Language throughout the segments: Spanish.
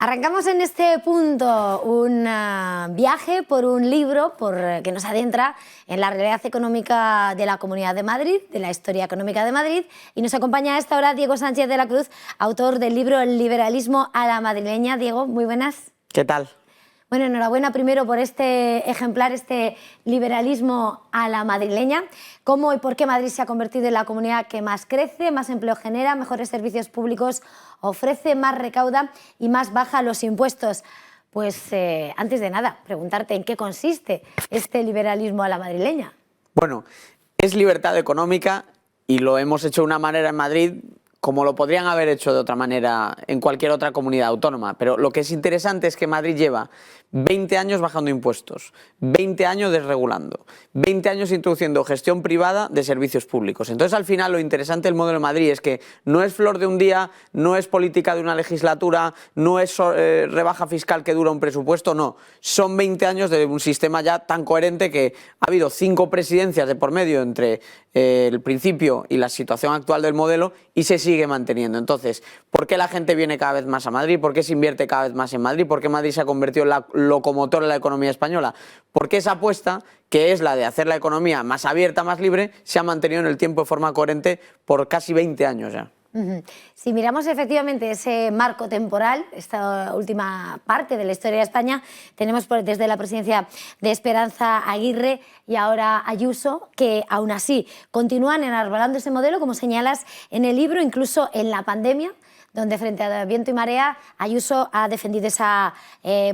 Arrancamos en este punto un viaje por un libro que nos adentra en la realidad económica de la Comunidad de Madrid, de la historia económica de Madrid, y nos acompaña a esta hora Diego Sánchez de la Cruz, autor del libro El liberalismo a la madrileña. Diego, muy buenas. ¿Qué tal? Bueno, enhorabuena primero por este ejemplar, este liberalismo a la madrileña. ¿Cómo y por qué Madrid se ha convertido en la comunidad que más crece, más empleo genera, mejores servicios públicos ofrece, más recauda y más baja los impuestos? Pues antes de nada, preguntarte en qué consiste este liberalismo a la madrileña. Bueno, es libertad económica y lo hemos hecho de una manera en Madrid como lo podrían haber hecho de otra manera en cualquier otra comunidad autónoma. Pero lo que es interesante es que Madrid lleva 20 años bajando impuestos, 20 años desregulando, 20 años introduciendo gestión privada de servicios públicos. Entonces, al final, lo interesante del modelo de Madrid es que no es flor de un día, no es política de una legislatura, no es rebaja fiscal que dura un presupuesto, no. Son 20 años de un sistema ya tan coherente que ha habido 5 presidencias de por medio entre el principio y la situación actual del modelo y se sigue manteniendo. Entonces, ¿por qué la gente viene cada vez más a Madrid? ¿Por qué se invierte cada vez más en Madrid? ¿Por qué Madrid se ha convertido en la locomotora de la economía española? Porque esa apuesta, que es la de hacer la economía más abierta, más libre, se ha mantenido en el tiempo de forma coherente por casi 20 años ya. Si miramos efectivamente ese marco temporal, esta última parte de la historia de España, tenemos desde la presidencia de Esperanza Aguirre y ahora Ayuso, que aún así continúan enarbolando ese modelo, como señalas en el libro, incluso en la pandemia, donde frente a viento y marea Ayuso ha defendido esa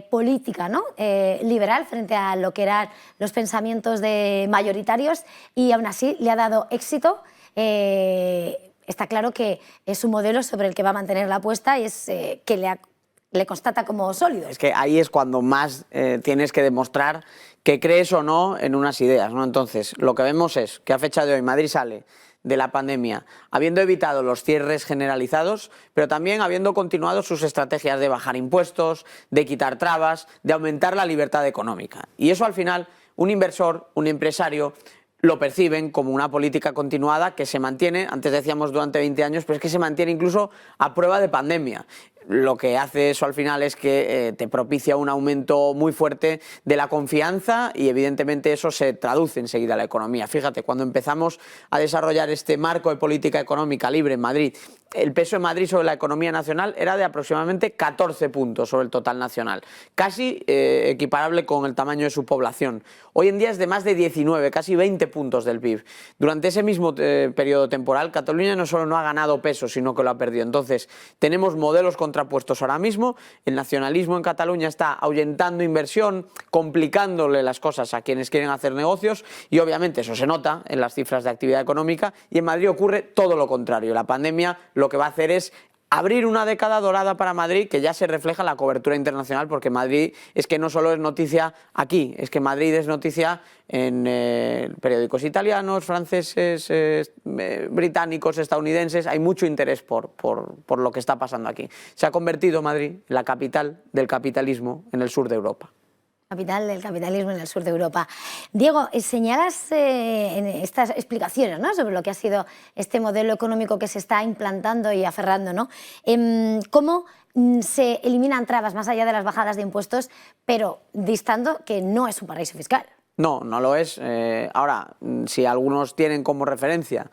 política, ¿no? Liberal frente a lo que eran los pensamientos de mayoritarios, y aún así le ha dado éxito. Está claro que es un modelo sobre el que va a mantener la apuesta y es que le constata como sólido. Es que ahí es cuando más tienes que demostrar que crees o no en unas ideas, ¿no? Entonces, lo que vemos es que a fecha de hoy Madrid sale de la pandemia habiendo evitado los cierres generalizados, pero también habiendo continuado sus estrategias de bajar impuestos, de quitar trabas, de aumentar la libertad económica. Y eso al final un inversor, un empresario, lo perciben como una política continuada que se mantiene, antes decíamos durante 20 años, pero es que se mantiene incluso a prueba de pandemia. Lo que hace eso al final es que te propicia un aumento muy fuerte de la confianza y evidentemente eso se traduce enseguida a la economía. Fíjate, cuando empezamos a desarrollar este marco de política económica libre en Madrid, el peso de Madrid sobre la economía nacional era de aproximadamente 14 puntos sobre el total nacional, casi equiparable con el tamaño de su población. Hoy en día es de más de 19, casi 20 puntos del PIB. Durante ese mismo periodo temporal, Cataluña no solo no ha ganado peso, sino que lo ha perdido. Entonces, tenemos modelos contrapuestos ahora mismo. El nacionalismo en Cataluña está ahuyentando inversión, complicándole las cosas a quienes quieren hacer negocios y obviamente eso se nota en las cifras de actividad económica, y en Madrid ocurre todo lo contrario. La pandemia lo que va a hacer es abrir una década dorada para Madrid, que ya se refleja en la cobertura internacional, porque Madrid es que no solo es noticia aquí, es que Madrid es noticia en periódicos italianos, franceses, británicos, estadounidenses. Hay mucho interés por lo que está pasando aquí. Se ha convertido Madrid en la capital del capitalismo en el sur de Europa. Capital del capitalismo en el sur de Europa. Diego, señalas en estas explicaciones, ¿no?, sobre lo que ha sido este modelo económico que se está implantando y aferrando, ¿no? Cómo se eliminan trabas más allá de las bajadas de impuestos, pero distando que no es un paraíso fiscal. No, no lo es. Ahora, si algunos tienen como referencia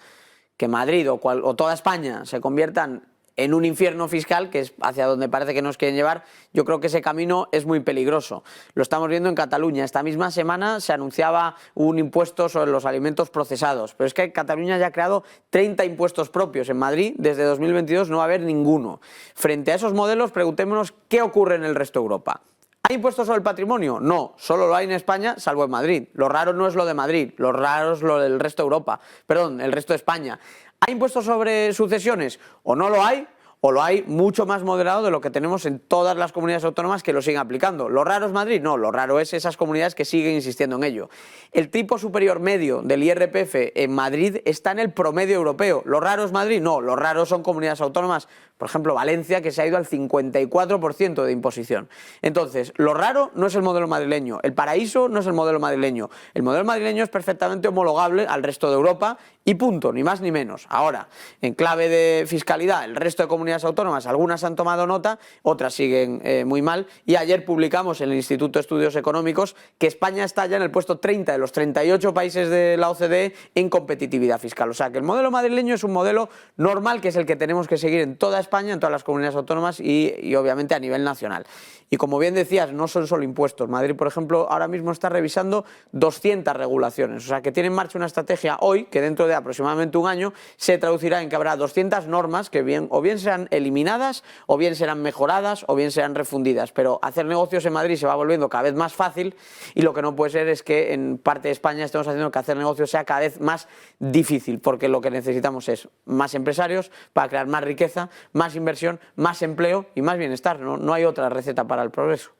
que Madrid o toda España se conviertan en un infierno fiscal, que es hacia donde parece que nos quieren llevar, yo creo que ese camino es muy peligroso. Lo estamos viendo en Cataluña. Esta misma semana se anunciaba un impuesto sobre los alimentos procesados, pero es que Cataluña ya ha creado 30 impuestos propios. En Madrid, desde 2022, no va a haber ninguno. Frente a esos modelos, preguntémonos qué ocurre en el resto de Europa. ¿Hay impuestos sobre el patrimonio? No, solo lo hay en España, salvo en Madrid. Lo raro no es lo de Madrid, lo raro es lo del resto de Europa, perdón, el resto de España. ¿Hay impuestos sobre sucesiones? O no lo hay, o lo hay mucho más moderado de lo que tenemos en todas las comunidades autónomas que lo siguen aplicando. ¿Lo raro es Madrid? No, lo raro es esas comunidades que siguen insistiendo en ello. El tipo superior medio del IRPF en Madrid está en el promedio europeo. ¿Lo raro es Madrid? No, lo raro son comunidades autónomas, por ejemplo Valencia, que se ha ido al 54% de imposición. Entonces, lo raro no es el modelo madrileño, el paraíso no es el modelo madrileño. El modelo madrileño es perfectamente homologable al resto de Europa y punto, ni más ni menos. Ahora, en clave de fiscalidad, el resto de comunidades comunidades autónomas, algunas han tomado nota, otras siguen muy mal, y ayer publicamos en el Instituto de Estudios Económicos que España está ya en el puesto 30 de los 38 países de la OCDE en competitividad fiscal. O sea que el modelo madrileño es un modelo normal, que es el que tenemos que seguir en toda España, en todas las comunidades autónomas y obviamente a nivel nacional. Y como bien decías, no son solo impuestos. Madrid, por ejemplo, ahora mismo está revisando 200 regulaciones. O sea que tiene en marcha una estrategia hoy que dentro de aproximadamente un año se traducirá en que habrá 200 normas que o bien serán eliminadas, o bien serán mejoradas, o bien serán refundidas. Pero hacer negocios en Madrid se va volviendo cada vez más fácil, y lo que no puede ser es que en parte de España estemos haciendo que hacer negocios sea cada vez más difícil, porque lo que necesitamos es más empresarios para crear más riqueza, más inversión, más empleo y más bienestar. No hay otra receta para el progreso.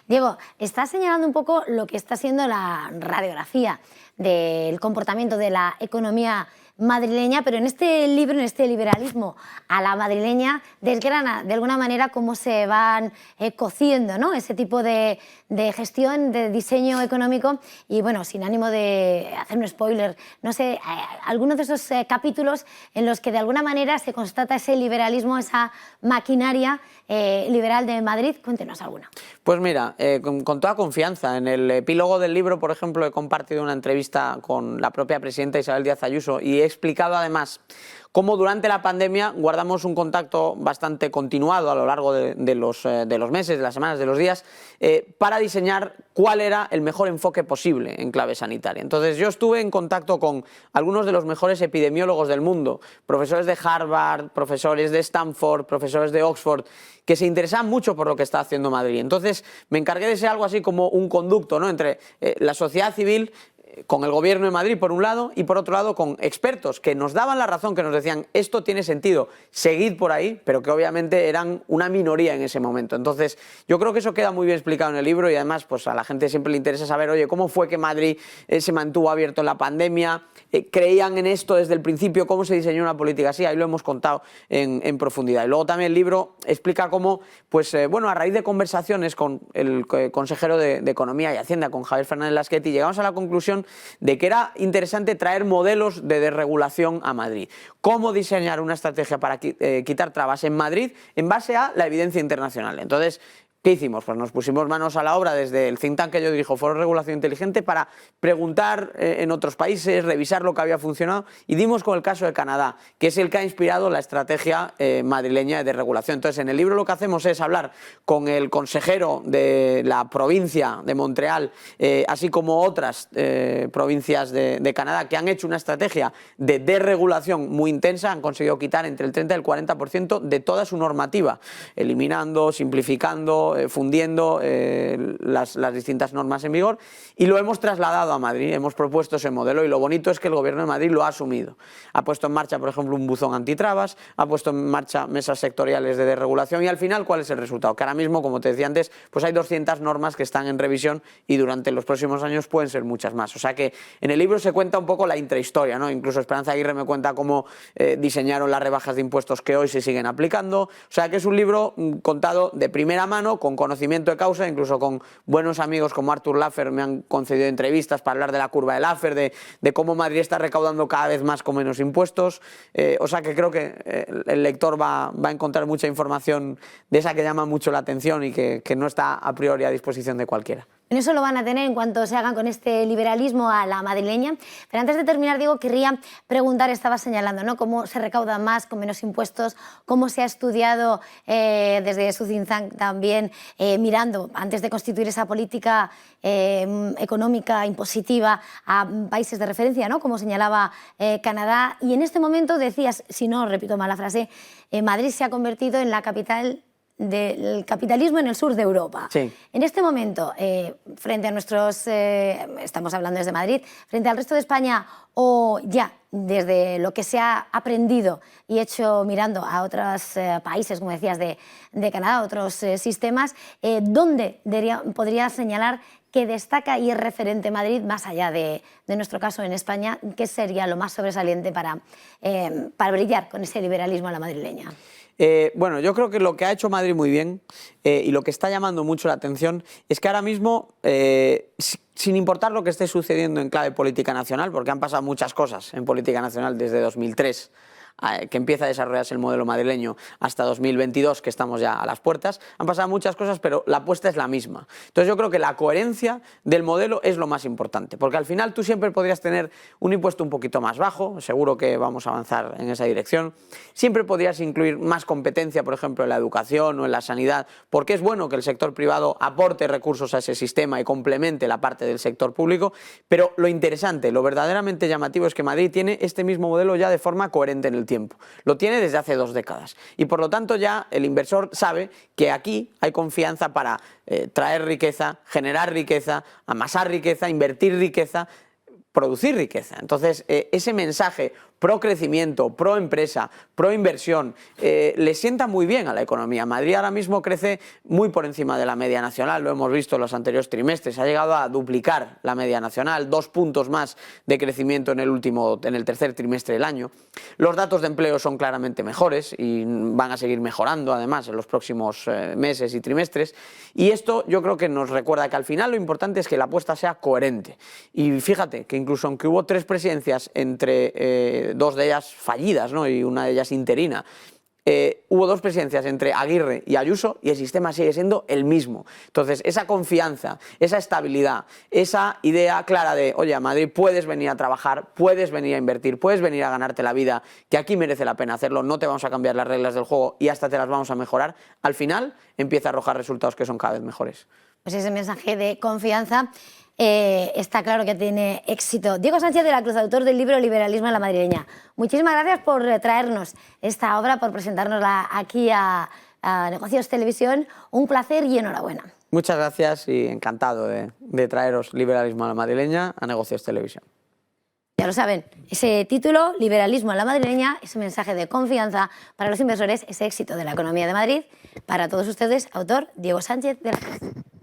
Diego, estás señalando un poco lo que está siendo la radiografía del comportamiento de la economía madrileña, pero en este libro, en este liberalismo a la madrileña, desgrana de alguna manera cómo se van cociendo, ¿no?, ese tipo de gestión, de diseño económico. Y bueno, sin ánimo de hacer un spoiler, no sé, algunos de esos capítulos en los que de alguna manera se constata ese liberalismo, esa maquinaria liberal de Madrid. Cuéntenos alguna. Pues mira, con toda confianza. En el epílogo del libro, por ejemplo, he compartido una entrevista con la propia presidenta Isabel Díaz Ayuso y he explicado además cómo durante la pandemia guardamos un contacto bastante continuado a lo largo de los meses, de las semanas, de los días, para diseñar cuál era el mejor enfoque posible en clave sanitaria. Entonces yo estuve en contacto con algunos de los mejores epidemiólogos del mundo, profesores de Harvard, profesores de Stanford, profesores de Oxford, que se interesaban mucho por lo que está haciendo Madrid. Entonces me encargué de ser algo así como un conducto, ¿no?, entre la sociedad civil, con el gobierno de Madrid por un lado, y por otro lado con expertos que nos daban la razón, que nos decían esto tiene sentido, seguid por ahí, pero que obviamente eran una minoría en ese momento. Entonces yo creo que eso queda muy bien explicado en el libro, y además pues a la gente siempre le interesa saber, oye, cómo fue que Madrid se mantuvo abierto en la pandemia, creían en esto desde el principio, cómo se diseñó una política así. Ahí lo hemos contado en profundidad. Y luego también el libro explica cómo, pues bueno, a raíz de conversaciones con el consejero de Economía y Hacienda, con Javier Fernández Lasqueti, llegamos a la conclusión de que era interesante traer modelos de desregulación a Madrid. Cómo diseñar una estrategia para quitar trabas en Madrid en base a la evidencia internacional. Entonces, ¿qué hicimos? Pues nos pusimos manos a la obra desde el think tank que yo dirijo, Foro de Regulación Inteligente, para preguntar en otros países, revisar lo que había funcionado, y dimos con el caso de Canadá, que es el que ha inspirado la estrategia madrileña de regulación. Entonces, en el libro lo que hacemos es hablar con el consejero de la provincia de Montreal, así como otras provincias de Canadá, que han hecho una estrategia de desregulación muy intensa, han conseguido quitar entre el 30 y el 40% de toda su normativa, eliminando, simplificando, fundiendo las distintas normas en vigor, y lo hemos trasladado a Madrid. Hemos propuesto ese modelo, y lo bonito es que el Gobierno de Madrid lo ha asumido. Ha puesto en marcha, por ejemplo, un buzón antitrabas, ha puesto en marcha mesas sectoriales de desregulación, y al final, ¿cuál es el resultado? Que ahora mismo, como te decía antes, pues hay 200 normas que están en revisión, y durante los próximos años pueden ser muchas más. O sea que en el libro se cuenta un poco la intrahistoria, ¿no? Incluso Esperanza Aguirre me cuenta cómo diseñaron las rebajas de impuestos que hoy se siguen aplicando. O sea que es un libro contado de primera mano, con conocimiento de causa. Incluso con buenos amigos como Artur Laffer me han concedido entrevistas para hablar de la curva de Laffer, de cómo Madrid está recaudando cada vez más con menos impuestos. O sea que creo que el lector va a encontrar mucha información de esa que llama mucho la atención y que no está a priori a disposición de cualquiera. En eso lo van a tener en cuanto se hagan con este liberalismo a la madrileña. Pero antes de terminar, Diego, querría preguntar, estaba señalando, ¿no?, cómo se recauda más con menos impuestos, cómo se ha estudiado desde su think tank también, mirando, antes de constituir esa política económica impositiva, a países de referencia, ¿no?, como señalaba Canadá. Y en este momento decías, si no repito mal la frase, Madrid se ha convertido en la capital del capitalismo en el sur de Europa. Sí. En este momento, frente a nuestros, estamos hablando desde Madrid, frente al resto de España, o ya desde lo que se ha aprendido y hecho mirando a otros países, como decías, de Canadá, otros sistemas, ¿dónde podría señalar que destaca y es referente Madrid, más allá de nuestro caso en España? ¿Qué sería lo más sobresaliente para brillar con ese liberalismo a la madrileña? Bueno, yo creo que lo que ha hecho Madrid muy bien y lo que está llamando mucho la atención es que ahora mismo, sin importar lo que esté sucediendo en clave política nacional, porque han pasado muchas cosas en política nacional desde 2003 que empieza a desarrollarse el modelo madrileño hasta 2022, que estamos ya a las puertas. Han pasado muchas cosas, pero la apuesta es la misma. Entonces yo creo que la coherencia del modelo es lo más importante, porque al final tú siempre podrías tener un impuesto un poquito más bajo, seguro que vamos a avanzar en esa dirección. Siempre podrías incluir más competencia, por ejemplo, en la educación o en la sanidad, porque es bueno que el sector privado aporte recursos a ese sistema y complemente la parte del sector público, pero lo interesante, lo verdaderamente llamativo es que Madrid tiene este mismo modelo ya de forma coherente en el tiempo. Lo tiene desde hace 2 décadas y por lo tanto ya el inversor sabe que aquí hay confianza para traer riqueza, generar riqueza, amasar riqueza, invertir riqueza, producir riqueza. Entonces, ese mensaje pro crecimiento, pro empresa, pro inversión, le sienta muy bien a la economía. Madrid ahora mismo crece muy por encima de la media nacional, lo hemos visto en los anteriores trimestres, ha llegado a duplicar la media nacional, 2 puntos más de crecimiento en el tercer trimestre del año. Los datos de empleo son claramente mejores y van a seguir mejorando además en los próximos meses y trimestres. Y esto yo creo que nos recuerda que al final lo importante es que la apuesta sea coherente. Y fíjate que incluso aunque hubo 3 presidencias entre 2 de ellas fallidas, ¿no?, y una de ellas interina, hubo 2 presidencias entre Aguirre y Ayuso y el sistema sigue siendo el mismo. Entonces, esa confianza, esa estabilidad, esa idea clara de, oye, a Madrid puedes venir a trabajar, puedes venir a invertir, puedes venir a ganarte la vida, que aquí merece la pena hacerlo, no te vamos a cambiar las reglas del juego y hasta te las vamos a mejorar, al final empieza a arrojar resultados que son cada vez mejores. Pues ese mensaje de confianza está claro que tiene éxito. Diego Sánchez de la Cruz, autor del libro Liberalismo en la madrileña. Muchísimas gracias por traernos esta obra, por presentárnosla aquí a Negocios Televisión. Un placer y enhorabuena. Muchas gracias y encantado de traeros Liberalismo a la madrileña a Negocios Televisión. Ya lo saben, ese título, Liberalismo en la madrileña, ese mensaje de confianza para los inversores, ese éxito de la economía de Madrid. Para todos ustedes, autor Diego Sánchez de la Cruz.